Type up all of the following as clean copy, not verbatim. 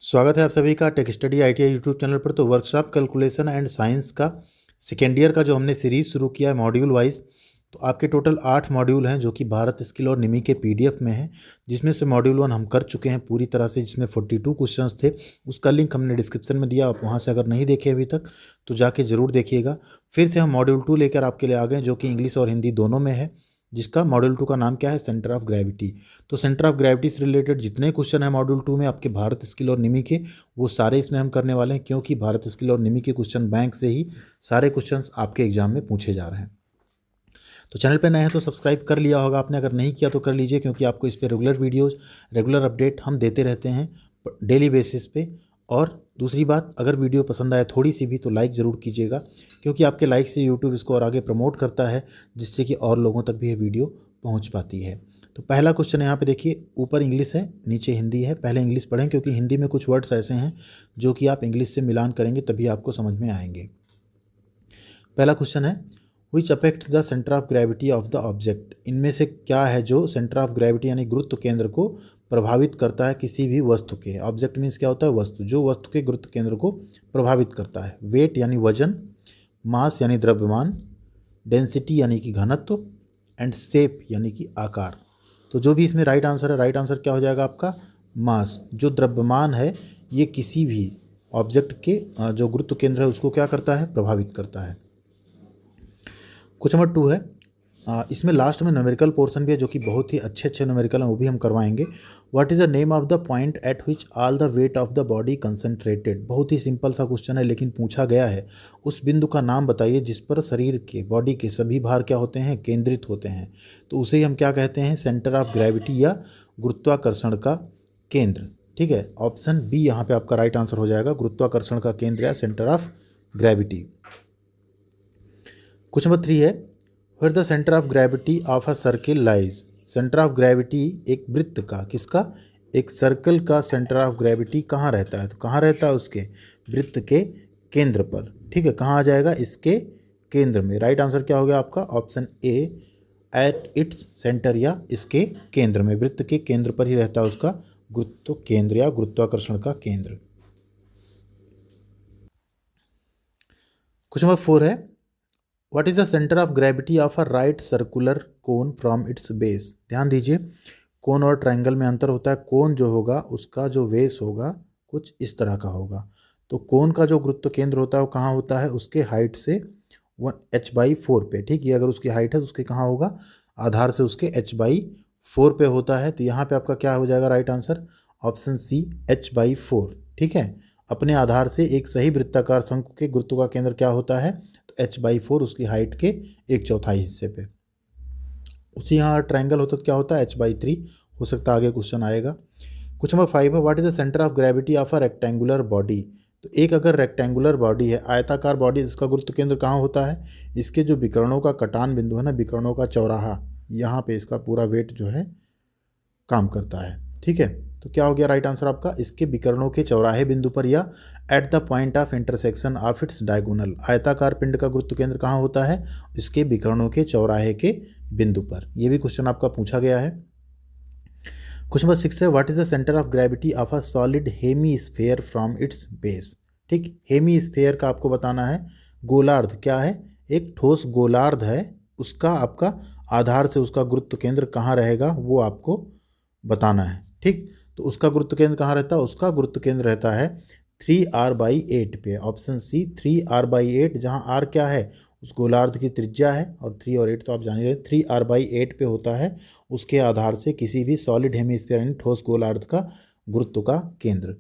स्वागत है आप सभी का tech study ITI YouTube channel पर। तो वर्कशॉप कैलकुलेशन एंड साइंस का सेकेंड ईयर का जो हमने सीरीज़ शुरू किया है मॉड्यूल वाइज, तो आपके टोटल 8 मॉड्यूल हैं जो कि भारत स्किल और निमी के पीडीएफ में है, जिसमें से मॉड्यूल 1 हम कर चुके हैं पूरी तरह से, जिसमें 42 क्वेश्चंस थे। उसका लिंक हमने डिस्क्रिप्शन में दिया, आप वहाँ से अगर नहीं देखे अभी तक तो जाके ज़रूर देखिएगा। फिर से हम मॉड्यूल 2 लेकर आपके लिए आ गए, जो कि इंग्लिश और हिंदी दोनों में है, जिसका मॉड्यूल 2 का नाम क्या है, सेंटर ऑफ ग्रेविटी। तो सेंटर ऑफ ग्रेविटी से रिलेटेड जितने क्वेश्चन हैं मॉड्यूल 2 में आपके भारत स्किल और निमी के, वो सारे इसमें हम करने वाले हैं, क्योंकि भारत स्किल और निमी के क्वेश्चन बैंक से ही सारे क्वेश्चन आपके एग्जाम में पूछे जा रहे हैं। तो चैनल पे नए हैं तो सब्सक्राइब कर लिया होगा आपने, अगर नहीं किया तो कर लीजिए, क्योंकि आपको इस पर रेगुलर वीडियोज़, रेगुलर अपडेट हम देते रहते हैं डेली बेसिस पे। और दूसरी बात, अगर वीडियो पसंद आए थोड़ी सी भी तो लाइक ज़रूर कीजिएगा, क्योंकि आपके लाइक से यूट्यूब इसको और आगे प्रमोट करता है, जिससे कि और लोगों तक भी ये वीडियो पहुंच पाती है। तो पहला क्वेश्चन यहाँ पे देखिए, ऊपर इंग्लिश है नीचे हिंदी है। पहले इंग्लिश पढ़ें, क्योंकि हिंदी में कुछ वर्ड्स ऐसे हैं जो कि आप इंग्लिश से मिलान करेंगे तभी आपको समझ में आएंगे। पहला क्वेश्चन है, which affects the centre of gravity of the object. इनमें से क्या है जो सेंटर ऑफ ग्रेविटी यानी गुरुत्व केंद्र को प्रभावित करता है किसी भी वस्तु के। ऑब्जेक्ट मीन्स क्या होता है, वस्तु, जो वस्तु के गुरुत्व केंद्र को प्रभावित करता है। वेट यानी वजन, मास यानी द्रव्यमान, डेंसिटी यानी कि घनत्व, एंड शेप यानी कि आकार। तो जो भी इसमें राइट आंसर है, राइट आंसर क्या हो जाएगा आपका, मास। जो द्रव्यमान है ये किसी भी ऑब्जेक्ट के जो गुरुत्व केंद्र है उसको क्या करता है, प्रभावित करता है। क्वेश्चन नंबर 2 है, इसमें लास्ट में न्यूमेरिकल पोर्शन भी है, जो कि बहुत ही अच्छे न्यूमेरिकल हैं, वो भी हम करवाएंगे। What is the name of the point eight which all the weight of the body concentrated. बहुत ही सिंपल सा क्वेश्चन है, लेकिन पूछा गया है, उस बिंदु का नाम बताइए जिस पर शरीर के, बॉडी के सभी भार क्या होते हैं, केंद्रित होते हैं। तो उसे ही हम क्या कहते हैं, सेंटर ऑफ ग्रेविटी या गुरुत्वाकर्षण का केंद्र। ठीक है, ऑप्शन बी यहाँ पे आपका राइट आंसर हो जाएगा, गुरुत्वाकर्षण का केंद्र या centre of gravity. Question number 3 है, where the centre of gravity of a circle lies. Centre of gravity एक वृत्त का, किसका, एक सर्कल का सेंटर ऑफ ग्रेविटी कहाँ रहता है। तो कहाँ रहता है, उसके वृत्त के केंद्र पर। ठीक है, कहाँ आ जाएगा, इसके केंद्र में। राइट आंसर क्या हो गया आपका, option A, at its centre या इसके केंद्र में। वृत्त के केंद्र पर ही रहता है उसका गुरुत्व केंद्र या गुरुत्वाकर्षण का केंद्र। क्वेश्चन नंबर 4 है, what is the centre of gravity of a right circular cone from its base. ध्यान दीजिए, कोन और ट्रायंगल में अंतर होता है। कोन जो होगा उसका जो बेस होगा कुछ इस तरह का होगा। तो कोन का जो गुरुत्व केंद्र होता है वो कहाँ होता है, उसके हाइट से 1h/4 पे। ठीक है, अगर उसकी हाइट है तो उसके कहाँ होगा, आधार से उसके h/4 पे होता है। तो यहाँ पे आपका क्या हो जाएगा right answer, option C, h/4। ठीक है, अपने आधार से एक सही वृत्ताकार शंकु के गुरुत्व का केंद्र क्या होता है, तो h/4 उसकी हाइट के 1/4 हिस्से पे। उसी यहाँ ट्रायंगल होता तो क्या होता है, h/3 हो सकता है। आगे क्वेश्चन आएगा। क्वेश्चन नंबर 5 है, what is the centre of gravity of a rectangular body. तो एक अगर रेक्टेंगुलर बॉडी है, आयताकार बॉडी, इसका गुरुत्व केंद्र कहाँ होता है, इसके जो विकर्णों का कटान बिंदु है ना, विकर्णों का चौराहा, यहाँ पे इसका पूरा वेट जो है काम करता है। ठीक है, तो क्या हो गया राइट आंसर आपका, इसके विकर्णों के चौराहे बिंदु पर या at the point of intersection of its diagonal. आयताकार पिंड का गुरुत्व केंद्र कहाँ होता है, इसके विकर्णों के चौराहे के बिंदु पर। यह भी क्वेश्चन आपका पूछा गया है। क्वेश्चन नंबर 6 है, what is the centre of gravity of a solid hemisphere from its base. ठीक, हेमी स्फेयर का आपको बताना है, गोलार्ध क्या है, एक ठोस गोलार्ध है, उसका आपका आधार से उसका गुरुत्व केंद्र कहाँ रहेगा वो आपको बताना है। ठीक, तो उसका गुरुत्व केंद्र कहाँ रहता है, उसका गुरुत्व केंद्र रहता है 3r/8 पे। ऑप्शन सी, 3r/8, जहाँ r क्या है, उस गोलार्ध की त्रिज्या है, और 3 और 8 तो आप जान ही रहे, 3r/8 पे होता है उसके आधार से किसी भी सॉलिड हेमिस्फीयर यानी ठोस गोलार्ध का गुरुत्व का केंद्र।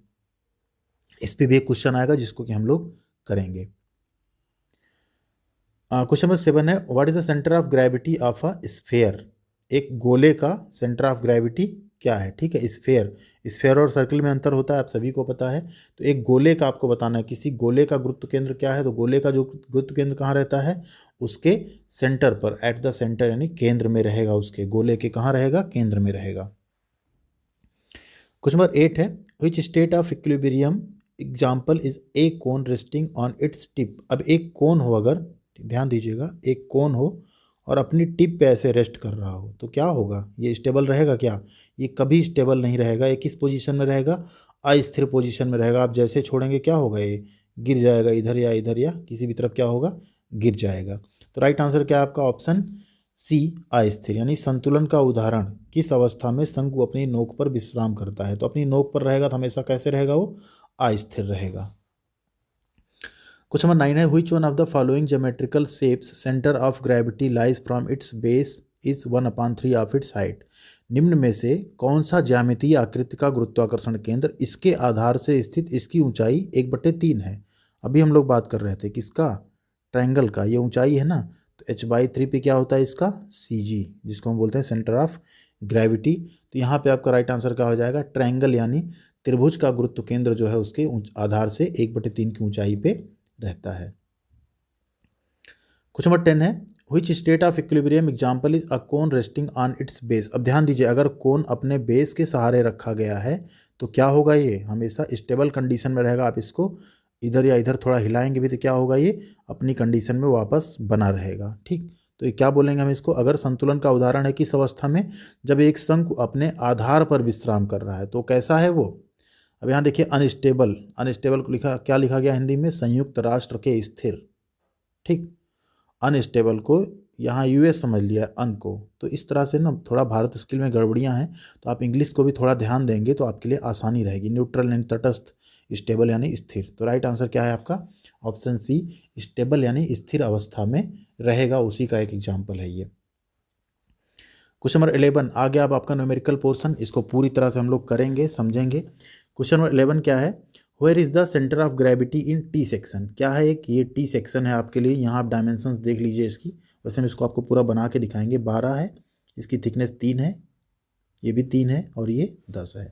इस पे भी एक क्वेश्चन आएगा जिसको कि हम लोग करेंगे। क्वेश्चन नंबर 7 है, what is the centre of gravity of a sphere. एक गोले का सेंटर ऑफ ग्रेविटी क्या है। ठीक है, स्फेयर और सर्कल में अंतर होता है, आप सभी को पता है। तो एक गोले का आपको बताना है, किसी गोले का गुरुत्व केंद्र क्या है। तो गोले का जो गुरुत्व केंद्र कहाँ रहता है, उसके सेंटर पर, एट द सेंटर यानी केंद्र में रहेगा, उसके गोले के कहाँ रहेगा, केंद्र में रहेगा। क्वेश्चन नंबर 8 है, which state of equilibrium example is a cone resting on its tip. अब एक कोन हो, अगर ध्यान दीजिएगा, एक कोन हो और अपनी टिप पे ऐसे रेस्ट कर रहा हो तो क्या होगा, ये स्टेबल रहेगा क्या, ये कभी स्टेबल नहीं रहेगा। ये किस पोजीशन में रहेगा, अस्थिर पोजीशन में रहेगा। आप जैसे छोड़ेंगे क्या होगा, ये गिर जाएगा इधर या किसी भी तरफ क्या होगा, गिर जाएगा। तो राइट आंसर क्या है आपका, ऑप्शन सी अस्थिर। यानी संतुलन का उदाहरण, किस अवस्था में शंकु अपनी नोक पर विश्राम करता है। तो अपनी नोक पर रहेगा तो हमेशा कैसे रहेगा, वो अस्थिर रहेगा। क्वेश्चन नंबर 9 है, which one of the following geometrical shapes centre of gravity lies from its base is 1/3 of its height. निम्न में से कौन सा ज्यामितीय आकृति का गुरुत्वाकर्षण केंद्र इसके आधार से स्थित इसकी ऊंचाई 1/3 है। अभी हम लोग बात कर रहे थे किसका, ट्रायंगल का। ये ऊंचाई है ना, तो h/3 पे क्या होता है इसका, CG, जिसको हम बोलते हैं सेंटर ऑफ ग्रेविटी। तो यहाँ पे आपका राइट आंसर क्या हो जाएगा, ट्रायंगल यानी त्रिभुज का गुरुत्व केंद्र जो है उसके आधार से 1/3 की ऊंचाई पे रहता है। क्वेश्चन नंबर 10 है, which state of equilibrium example is a cone resting on it's base. अब ध्यान दीजिए, अगर कोन अपने बेस के सहारे रखा गया है तो क्या होगा, ये हमेशा स्टेबल कंडीशन में रहेगा। आप इसको इधर या इधर थोड़ा हिलाएंगे भी तो क्या होगा, ये अपनी कंडीशन में वापस बना रहेगा। ठीक, तो ये क्या बोलेंगे हम इसको, अगर संतुलन का उदाहरण है किस अवस्था में, जब एक शंकु अपने आधार पर विश्राम कर रहा है तो कैसा है वो। अब यहाँ देखिए अनस्टेबल, अनस्टेबल को लिखा, क्या लिखा गया हिंदी में, संयुक्त राष्ट्र के स्थिर। ठीक, अनस्टेबल को यहाँ US समझ लिया अन को। तो इस तरह से ना थोड़ा भारत स्किल में गड़बड़ियाँ हैं, तो आप इंग्लिश को भी थोड़ा ध्यान देंगे तो आपके लिए आसानी रहेगी। न्यूट्रल यानी तटस्थ, स्टेबल यानी स्थिर। तो राइट आंसर क्या है आपका, ऑप्शन सी, स्टेबल यानी स्थिर अवस्था में रहेगा, उसी का एक एग्जाम्पल है ये। क्वेश्चन नंबर 11 आ गया अब आपका न्यूमेरिकल पोर्शन, इसको पूरी तरह से हम लोग करेंगे, समझेंगे। क्वेश्चन नंबर 11 क्या है, where is the centre of gravity in T section. क्या है एक, ये T सेक्शन है आपके लिए। यहाँ आप डायमेंशंस देख लीजिए इसकी, वैसे हम इसको आपको पूरा बना के दिखाएंगे। 12 है, इसकी थिकनेस 3 है, ये भी 3 है और ये 10 है।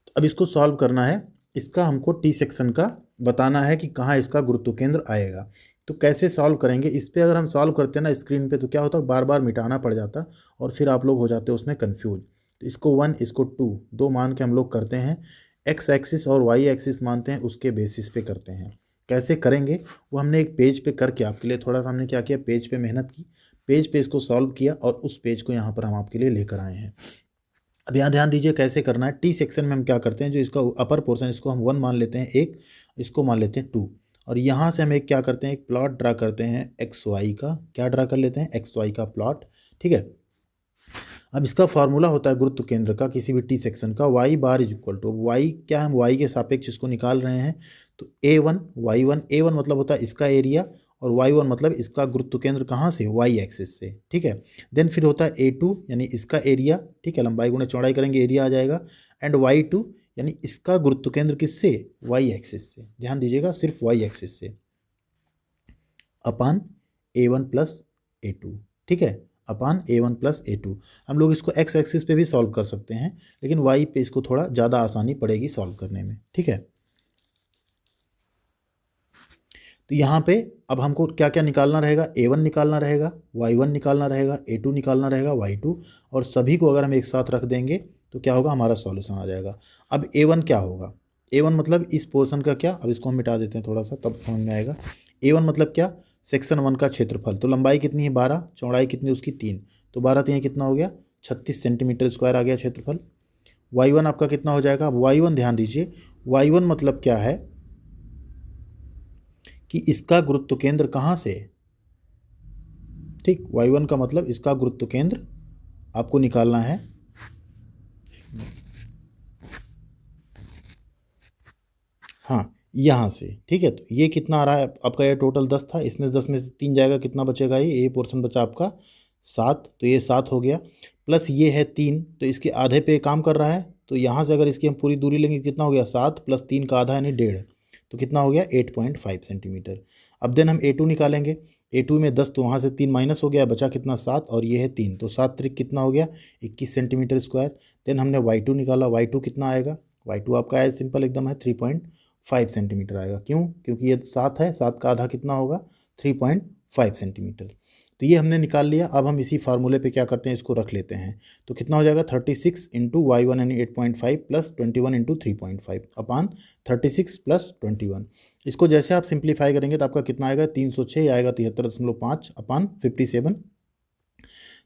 तो अब इसको सॉल्व करना है, इसका हमको T सेक्शन का बताना है कि कहाँ इसका गुरुत्व केंद्र आएगा। तो कैसे सॉल्व करेंगे, इस पर अगर हम सॉल्व करते हैं ना स्क्रीन पे तो क्या होता है, बार बार मिटाना पड़ जाता और फिर आप लोग हो जाते हैं उसमें कन्फ्यूज। तो इसको 1 इसको 2 दो मान के हम लोग करते हैं, एक्स एक्सिस और वाई एक्सिस मानते हैं, उसके बेसिस पे करते हैं। कैसे करेंगे वो हमने एक पेज पे करके आपके लिए थोड़ा सा हमने क्या किया, पेज पे मेहनत की, पेज पे इसको सॉल्व किया और उस पेज को यहाँ पर हम आपके लिए लेकर आए हैं। अब यहाँ ध्यान दीजिए कैसे करना है। T सेक्शन में हम क्या करते हैं, जो इसका अपर पोर्शन इसको हम 1 मान लेते हैं, एक इसको मान लेते हैं 2, और यहाँ से हम एक क्या करते हैं, एक प्लॉट ड्रा करते हैं XY का। क्या ड्रा कर लेते हैं, XY का प्लॉट। ठीक है, अब इसका फार्मूला होता है गुरुत्व केंद्र का किसी भी T सेक्शन का, y bar is equal to, y क्या है, हम y के सापेक्ष इसको निकाल रहे हैं, तो A1 Y1, A1 मतलब होता है इसका एरिया और Y1 मतलब इसका गुरुत्व केंद्र कहाँ से, Y एक्सिस से। ठीक है, देन फिर होता है A2 यानी इसका एरिया, ठीक है, लंबाई गुणे चौड़ाई करेंगे एरिया आ जाएगा, एंड Y2 यानी इसका गुरुत्व केंद्र किससे, Y एक्सिस से। ध्यान दीजिएगा सिर्फ Y एक्सिस से, अपान A1 प्लस A2। ठीक है, अपान A1 प्लस A2। हम लोग इसको एक्स एक्सिस पे भी सॉल्व कर सकते हैं, लेकिन वाई पे इसको थोड़ा ज़्यादा आसानी पड़ेगी सॉल्व करने में। ठीक है, तो यहाँ पे अब हमको क्या क्या निकालना रहेगा, A1 निकालना रहेगा, Y1 निकालना रहेगा, A2 निकालना रहेगा, Y2, और सभी को अगर हम एक साथ रख देंगे तो क्या होगा, हमारा सॉल्यूशन आ जाएगा। अब A1 क्या होगा, A1 मतलब इस पोर्शन का क्या, अब इसको हम मिटा देते हैं थोड़ा सा तब समझ में आएगा। A1 मतलब क्या, सेक्शन 1 का क्षेत्रफल। तो लंबाई कितनी है 12, चौड़ाई कितनी उसकी 3, तो 12 3 कितना हो गया 36 सेंटीमीटर स्क्वायर आ गया क्षेत्रफल। Y1 आपका कितना हो जाएगा, अब Y1 ध्यान दीजिए, Y1 मतलब क्या है कि इसका गुरुत्व केंद्र कहाँ से, ठीक, Y1 का मतलब इसका गुरुत्व केंद्र आपको निकालना है। हाँ, यहाँ से। ठीक है, तो ये कितना आ रहा है आपका, ये टोटल 10 था, इसमें 10 में से 3 जाएगा, कितना बचेगा, ये पोर्शन बचा आपका 7, तो ये 7 हो गया, प्लस ये है 3, तो इसके आधे पे काम कर रहा है, तो यहाँ से अगर इसकी हम पूरी दूरी लेंगे कितना हो गया 7 प्लस 3 का आधा यानी 1.5, तो कितना हो गया 8.5 सेंटीमीटर। अब देन हम A2 निकालेंगे, A2 में 10 तो वहाँ से 3 माइनस हो गया, बचा कितना 7, और ये है 3, तो 7 त्रिक कितना हो गया 21 सेंटीमीटर स्क्वायर। देन हमने Y2 निकाला, Y2 कितना आएगा, Y2 आपका है सिंपल एकदम है 3.5 सेंटीमीटर आएगा। क्यों, क्योंकि ये 7 है, 7 का आधा कितना होगा 3.5 सेंटीमीटर। तो ये हमने निकाल लिया। अब हम इसी फार्मूले पे क्या करते हैं, इसको रख लेते हैं, तो कितना हो जाएगा 36 इंटू Y1 यानी 8.5 प्लस 21 इंटू 3.5 अपान 36 प्लस 21। इसको जैसे आप सिंप्लीफाई करेंगे तो आपका कितना आएगा 306 आएगा 73.5 अपान 57।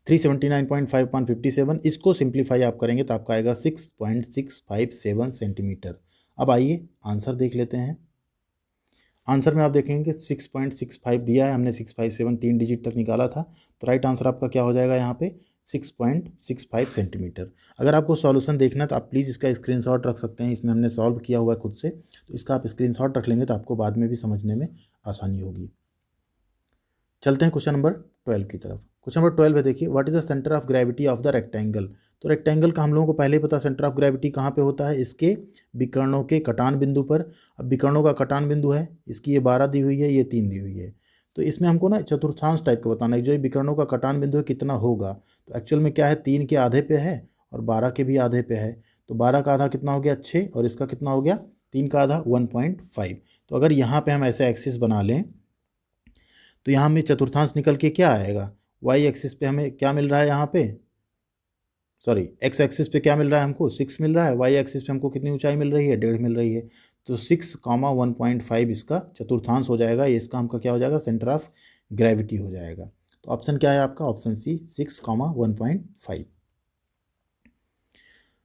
379.5/57। इसको सिंप्लीफाई आप करेंगे तो आपका आएगा 6.657 सेंटीमीटर। अब आइए आंसर देख लेते हैं। आंसर में आप देखेंगे 6.65 दिया है, हमने 657 3 डिजिट तक निकाला था, तो राइट आंसर आपका क्या हो जाएगा यहाँ पे 6.65 सेंटीमीटर। अगर आपको सॉल्यूशन देखना है तो आप प्लीज़ इसका स्क्रीनशॉट रख सकते हैं, इसमें हमने सॉल्व किया हुआ है खुद से, तो इसका आप स्क्रीनशॉट रख लेंगे तो आपको बाद में भी समझने में आसानी होगी। चलते हैं क्वेश्चन नंबर 12 की तरफ। क्वेश्चन नंबर 12 है, देखिए what is the centre of gravity of the rectangle. तो रेक्टेंगल का हम लोगों को पहले ही पता सेंटर ऑफ ग्रेविटी कहाँ पे होता है, इसके विकर्णों के कटान बिंदु पर। अब विकर्णों का कटान बिंदु है, इसकी ये 12 दी हुई है, ये 3 दी हुई है, तो इसमें हमको ना चतुर्थांश टाइप का बताना है, जो ये विकर्णों का कटान बिंदु है कितना होगा। तो एक्चुअल में क्या है, 3 के आधे पे है और 12 के भी आधे पे है, तो 12 का आधा कितना हो गया 6 और इसका कितना हो गया 3 का आधा 1.5। तो अगर यहाँ पे हम ऐसे एक्सिस बना लें तो यहाँ में चतुर्थांश निकल के क्या आएगा, वाई एक्सिस पे हमें क्या मिल रहा है, यहाँ पे सॉरी एक्स एक्सिस पे क्या मिल रहा है हमको 6 मिल रहा है, वाई एक्सिस पे हमको कितनी ऊंचाई मिल रही है 1.5 मिल रही है, तो 6, 1.5 इसका चतुर्थांश हो जाएगा, ये इसका हमका क्या हो जाएगा सेंटर ऑफ ग्रेविटी हो जाएगा। तो ऑप्शन क्या है आपका, ऑप्शन सी 6, 1.5।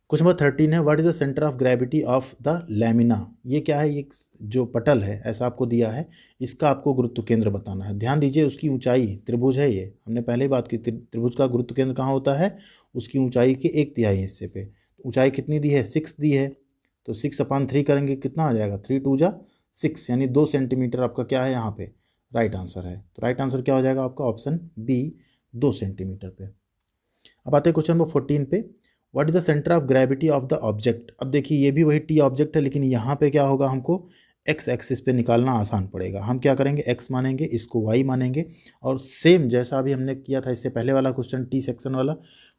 क्वेश्चन नंबर 13 है, what is the centre of gravity of the lamina. ये क्या है, ये जो पटल है ऐसा आपको दिया है, इसका आपको गुरुत्व केंद्र बताना है। ध्यान दीजिए उसकी ऊंचाई, त्रिभुज है ये, हमने पहले ही बात की, त्रिभुज का गुरुत्व केंद्र कहाँ होता है, उसकी ऊंचाई के 1/3 हिस्से पे। ऊंचाई कितनी दी है 6 दी है, तो 6/3 करेंगे कितना आ जाएगा 3 2 जा 6, यानी 2 सेंटीमीटर आपका क्या है यहाँ पे राइट आंसर है। तो राइट आंसर क्या हो जाएगा आपका ऑप्शन बी 2 सेंटीमीटर पे। अब आते हैं क्वेश्चन नंबर 14 पे, what is the centre of gravity of the object. अब देखिए ये भी वही टी ऑब्जेक्ट है, लेकिन यहाँ पे क्या होगा, हमको एक्स एक्सिस पे निकालना आसान पड़ेगा। हम क्या करेंगे, एक्स मानेंगे, इसको वाई मानेंगे, और सेम जैसा अभी हमने किया था इससे पहले वाला क्वेश्चन टी सेक्शन वाला,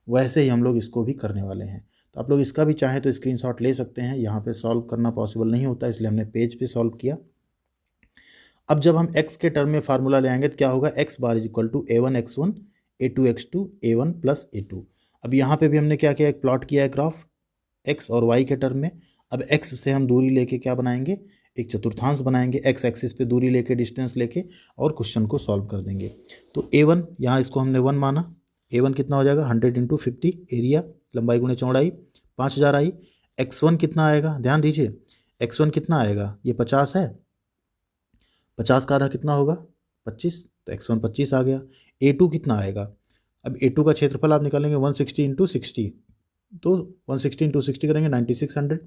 वैसे ही हम लोग इसको भी करने वाले हैं। तो आप लोग इसका भी चाहें तो स्क्रीनशॉट ले सकते हैं, यहाँ पे सॉल्व करना पॉसिबल नहीं होता इसलिए हमने पेज पे सॉल्व किया। अब जब हम x के टर्म में फार्मूला ले आएंगे तो क्या होगा, x bar is equal to a1 x1 a2 x2 a1 plus a2। अब यहाँ पे भी हमने क्या किया, एक प्लॉट किया है ग्राफ x और y के टर्म में। अब x से हम दूरी लेके क्या बनाएंगे, एक चतुर्थांश बनाएंगे, x एक्सिस पे दूरी लेके डिस्टेंस लेके और क्वेश्चन को सॉल्व कर देंगे। तो a1 यहाँ इसको हमने 1 माना, a1 कितना हो जाएगा 100 × 50, एरिया लंबाई गुणे चौड़ाई 5000 आई। x1 कितना आएगा, ध्यान दीजिए x1 कितना आएगा, ये 50 है, 50 का आधा कितना होगा 25, तो x1 25 आ गया। a2 कितना आएगा, अब a2 का क्षेत्रफल आप निकालेंगे 160 × 60, तो 160 × 60 करेंगे 9600।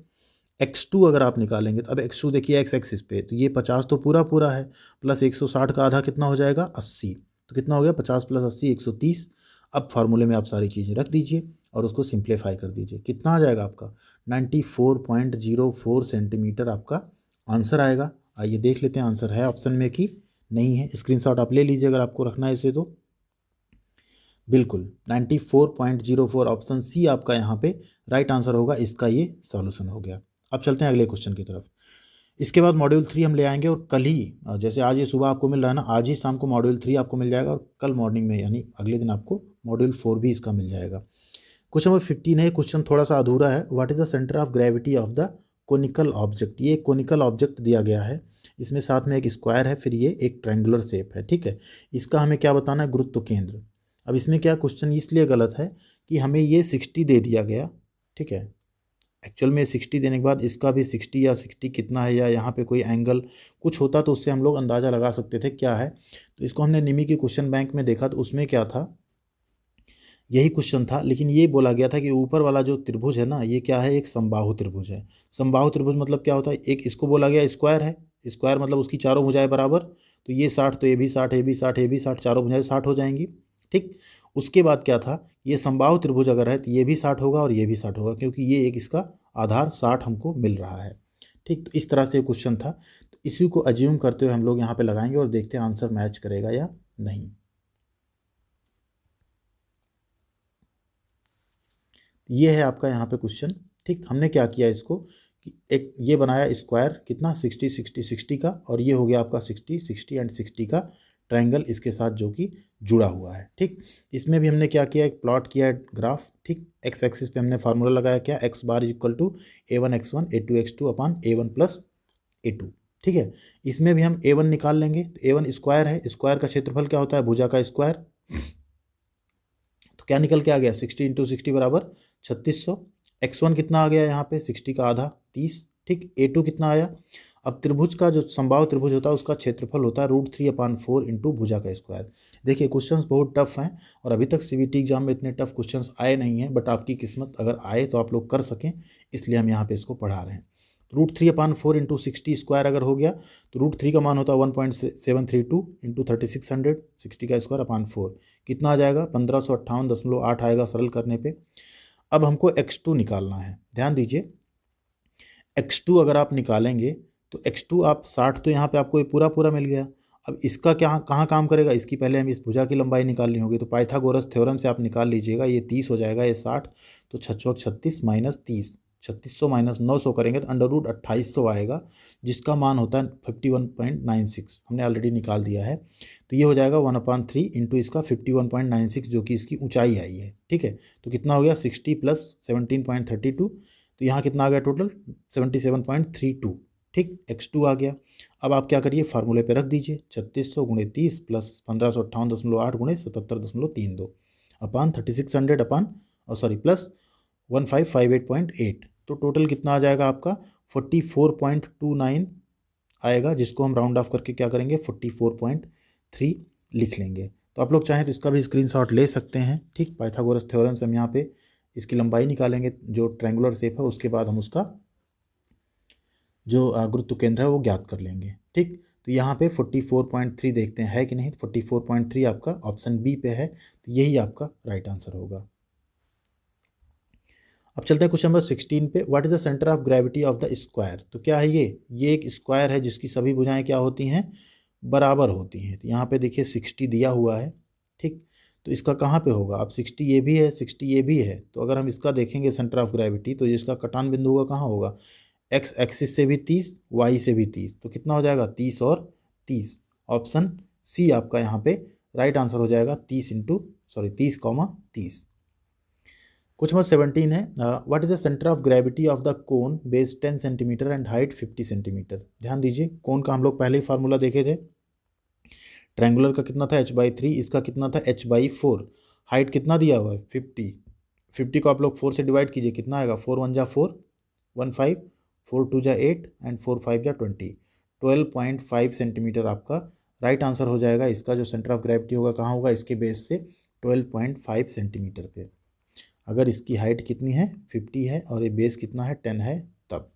x2 अगर आप निकालेंगे तो अब x2 देखिए x एक्सिस पे, तो ये 50 तो पूरा पूरा है, प्लस 160 का आधा कितना हो जाएगा 80, तो कितना हो गया 50 + 80 130। अब फार्मूले में आप सारी चीज़ें रख दीजिए और उसको सिंप्लीफाई कर दीजिए, कितना आ जाएगा आपका 94.04 सेंटीमीटर आपका आंसर आएगा। आइए देख लेते हैं आंसर है ऑप्शन में कि नहीं है, स्क्रीनशॉट आप ले लीजिए अगर आपको रखना है इसे, तो बिल्कुल 94.04 ऑप्शन सी आपका यहाँ पे राइट आंसर होगा, इसका ये सॉल्यूशन हो गया। अब चलते हैं अगले क्वेश्चन की तरफ। इसके बाद मॉड्यूल 3 हम ले आएंगे, और कल ही जैसे आज ये सुबह आपको मिल रहा है ना, आज ही शाम को मॉड्यूल 3 आपको मिल जाएगा, और कल मॉर्निंग में यानी अगले दिन आपको मॉड्यूल 4 भी इसका मिल जाएगा। क्वेश्चन नंबर 15 है, क्वेश्चन थोड़ा सा अधूरा है, what is the centre of gravity of the conical object. ये कोनिकल ऑब्जेक्ट दिया गया है, इसमें साथ में एक स्क्वायर है, फिर ये एक ट्रायंगुलर शेप है, ठीक है। इसका हमें क्या बताना है, गुरुत्व केंद्र। अब इसमें क्या क्वेश्चन इसलिए गलत है कि हमें ये 60 दे दिया गया, ठीक है, एक्चुअल में 60 देने के बाद इसका भी 60 या 60 कितना है, या यहाँ पे कोई एंगल कुछ होता तो उससे हम लोग अंदाज़ा लगा सकते थे क्या है। तो इसको हमने निमी के क्वेश्चन बैंक में देखा तो उसमें क्या था, यही क्वेश्चन था, लेकिन ये बोला गया था कि ऊपर वाला जो त्रिभुज है ना, ये क्या है, एक समबाहु त्रिभुज है। समबाहु त्रिभुज मतलब क्या होता है, एक इसको बोला गया स्क्वायर है, स्क्वायर मतलब उसकी चारों भुजाएं बराबर, तो ये 60 तो ये भी 60, ये भी 60, ये भी 60, चारों भुजाएं 60 हो जाएंगी, ठीक। उसके बाद क्या था, ये समबाहु त्रिभुज अगर है तो ये भी 60 होगा और ये भी 60 होगा, क्योंकि ये एक इसका आधार 60 हमको मिल रहा है, ठीक। तो इस तरह से क्वेश्चन था, तो इसी को अज्यूम करते हुए हम लोग यहाँ पे लगाएंगे और देखते हैं आंसर मैच करेगा या नहीं। ये है आपका यहाँ पे क्वेश्चन, ठीक। हमने क्या किया इसको कि एक ये बनाया स्क्वायर कितना 60 60 60 का, और ये हो गया आपका 60 60 एंड 60 का ट्रायंगल इसके साथ जो कि जुड़ा हुआ है, ठीक। इसमें भी हमने क्या किया, एक प्लॉट किया ग्राफ, ठीक। एक्स एक्सिस पे हमने फार्मूला लगाया क्या, x bar is equal to a1 x1 a2 x2 upon a1 plus a2, ठीक है। इसमें भी हम a1 निकाल लेंगे, तो a1 स्क्वायर है, स्क्वायर का क्षेत्रफल क्या होता है, भुजा का स्क्वायर, तो क्या निकल के आ गया 60 इंटू 60 बराबर 3600। x1 कितना आ गया यहाँ पे 60 का आधा 30, ठीक। a2 कितना आया। अब त्रिभुज का जो समबाहु त्रिभुज होता है उसका क्षेत्रफल होता है √3/4 इंटू भुजा का स्क्वायर। देखिए क्वेश्चंस बहुत टफ हैं और अभी तक सीबीटी एग्जाम में इतने टफ क्वेश्चंस आए नहीं हैं, बट आपकी किस्मत अगर आए तो आप लोग कर सकें, इसलिए हम यहाँ पे इसको पढ़ा रहे हैं। √3/4 इंटू 60 स्क्वायर अगर हो गया तो √3 का मान होता है 1.732 इंटू 3600, 60 का स्क्वायर अपान 4 कितना आ जाएगा 1558.8 आएगा सरल करने पे। अब हमको x2 निकालना है, ध्यान दीजिए। x2 अगर आप निकालेंगे तो x2 आप 60 तो यहाँ पे आपको ये पूरा पूरा मिल गया। अब इसका क्या कहाँ काम करेगा, इसकी पहले हम इस भुजा की लंबाई निकालनी होगी, तो पाइथागोरस थ्योरम से आप निकाल लीजिएगा। ये 30 हो जाएगा, ये 60, तो 6 36 माइनस 30, 3600 माइनस 900 करेंगे तो √2800 आएगा, जिसका मान होता है 51.96, हमने ऑलरेडी निकाल दिया है। तो ये हो जाएगा 1/3 इंटू इसका 51.96 जो कि इसकी ऊंचाई आई है, ठीक है। तो कितना हो गया 60 प्लस 17.32, तो यहाँ कितना आ गया टोटल 77.32, ठीक। x2 आ गया। अब आप क्या करिए फार्मूले पे रख दीजिए 3600 गुणे 30 प्लस 1558.8 गुणे 77.32 अपान 3600 अपान प्लस 1558.8, तो टोटल कितना आ जाएगा आपका 44.29 आएगा, जिसको हम राउंड ऑफ करके क्या करेंगे 44.3 लिख लेंगे। तो आप लोग चाहें तो इसका भी स्क्रीनशॉट ले सकते हैं, ठीक। पाइथागोरस थ्योरम से हम यहाँ पे इसकी लंबाई निकालेंगे जो ट्रायंगुलर शेप है, उसके बाद हम उसका जो गुरुत्व केंद्र है वो ज्ञात कर लेंगे, ठीक। तो यहाँ पे 44.3 देखते हैं है कि नहीं, 44.3 आपका ऑप्शन बी पे है, तो यही आपका राइट आंसर होगा। अब चलते हैं क्वेश्चन नंबर 16 पे। What is the centre of gravity of the square. तो क्या है ये एक स्क्वायर है जिसकी सभी भुजाएं क्या होती हैं, बराबर होती हैं। तो यहाँ पे देखिए 60 दिया हुआ है, ठीक। तो इसका कहाँ पे होगा, अब 60 ये भी है 60 ये भी है, तो अगर हम इसका देखेंगे सेंटर ऑफ ग्रेविटी तो इसका कटान बिंदु होगा कहाँ होगा, एक्स एक्सिस से भी 30, वाई से भी 30, तो कितना हो जाएगा 30 और 30। ऑप्शन सी आपका यहाँ पे राइट आंसर हो जाएगा 30,30 कुछ नंबर 17 है। What is the centre of gravity of the cone base 10 centimetre and height 50 centimetre. ध्यान दीजिए कोन का हम लोग पहले ही फार्मूला देखे थे, ट्रायंगुलर का कितना था h/3, इसका कितना था h/4, हाइट कितना दिया हुआ है 50 को आप लोग 4 से डिवाइड कीजिए, कितना आएगा 4 1 जा 4 15, 4 2 जा 8 एंड 4 5 जा 20, 12.5 सेंटीमीटर आपका राइट आंसर हो जाएगा। इसका जो सेंटर ऑफ ग्रेविटी होगा कहाँ होगा, इसके बेस से 12.5 सेंटीमीटर पे। अगर इसकी हाइट कितनी है 50 है और ये बेस कितना है 10 है तब।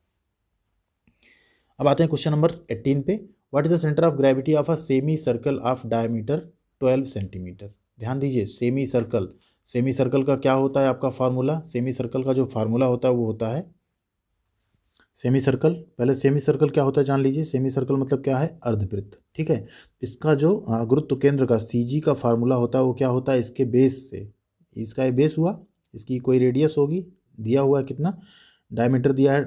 अब आते हैं क्वेश्चन नंबर 18 पे। What is the centre of gravity of a semi circle of diameter 12 centimetre. ध्यान दीजिए सेमी सर्कल का क्या होता है आपका फार्मूला, सेमी सर्कल का जो फार्मूला होता है वो होता है सेमी सर्कल। पहले सेमी सर्कल क्या होता है जान लीजिए, सेमी सर्कल मतलब क्या है अर्धवृत्त, ठीक है। इसका जो गुरुत्व केंद्र का CG का फार्मूला होता है वो क्या होता है, इसके बेस से, इसका ये बेस हुआ, इसकी कोई रेडियस होगी, दिया हुआ है कितना डायमीटर दिया है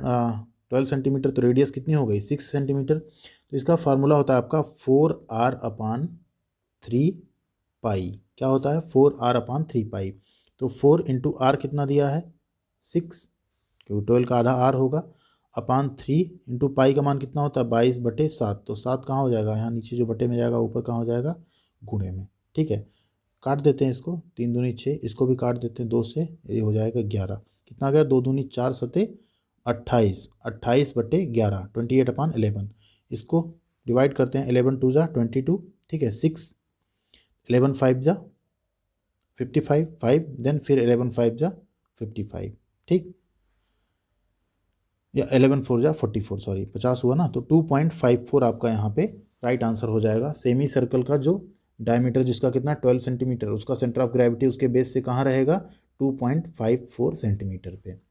12 सेंटीमीटर, तो रेडियस कितनी हो गई 6 सेंटीमीटर। तो इसका फार्मूला होता है आपका 4r/3 पाई, क्या होता है 4r/3 पाई। तो 4 इंटू आर कितना दिया है 6, क्योंकि 12 का आधा r होगा, अपान 3 इंटू पाई का मान कितना होता है 22/7, तो 7 कहाँ हो जाएगा, यहाँ नीचे जो बटे में जाएगा ऊपर कहाँ हो जाएगा गुणे में, ठीक है। काट देते हैं इसको, 3 दूनी 6, इसको भी काट देते हैं 2 से, ये हो जाएगा 11, कितना गया 2 दूनी 4 सते 28, 28/11 28/11। इसको डिवाइड करते हैं 11 2 जा 22, ठीक है 6, 11 5 जा 55 5, देन फिर 11 5 जा 55, ठीक, या 11 4 जा 44, सॉरी 50 हुआ ना, तो 2.54 आपका यहाँ पे राइट आंसर हो जाएगा। सेमी सर्कल का जो डायमीटर जिसका कितना 12 सेंटीमीटर, उसका सेंटर ऑफ ग्रेविटी उसके बेस से कहाँ रहेगा 2.54 सेंटीमीटर पे। तो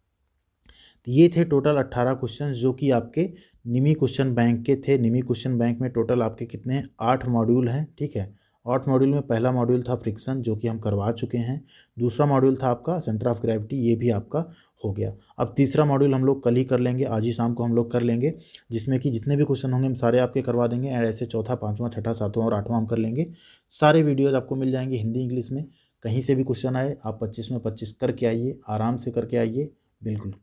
ये थे टोटल 18 क्वेश्चन जो कि आपके निमी क्वेश्चन बैंक के थे। निमी क्वेश्चन बैंक में टोटल आपके कितने हैं 8 मॉड्यूल हैं, ठीक है। 8 मॉड्यूल में पहला मॉड्यूल था फ्रिक्शन जो कि हम करवा चुके हैं, दूसरा मॉड्यूल था आपका सेंटर ऑफ ग्रेविटी, ये भी आपका हो गया। अब तीसरा मॉड्यूल हम लोग कल ही कर लेंगे, आज ही शाम को हम लोग कर लेंगे, जिसमें कि जितने भी क्वेश्चन होंगे हम सारे आपके करवा देंगे, एंड ऐसे चौथा 5वां 6ठा 7वां और 8वां हम कर लेंगे। सारे वीडियोज़ आपको मिल जाएंगे हिंदी इंग्लिश में, कहीं से भी क्वेश्चन आए आप 25 में 25 करके आइए, आराम से करके आइए, बिल्कुल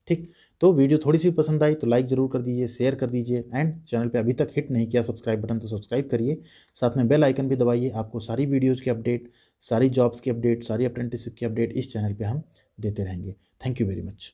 ठीक। तो वीडियो थोड़ी सी पसंद आई तो लाइक ज़रूर कर दीजिए, शेयर कर दीजिए, एंड चैनल पे अभी तक हिट नहीं किया सब्सक्राइब बटन तो सब्सक्राइब करिए, साथ में बेल आइकन भी दबाइए। आपको सारी वीडियोज़ की अपडेट, सारी जॉब्स की अपडेट, सारी अप्रेंटिसशिप की अपडेट इस चैनल पर हम देते रहेंगे। Thank you very much.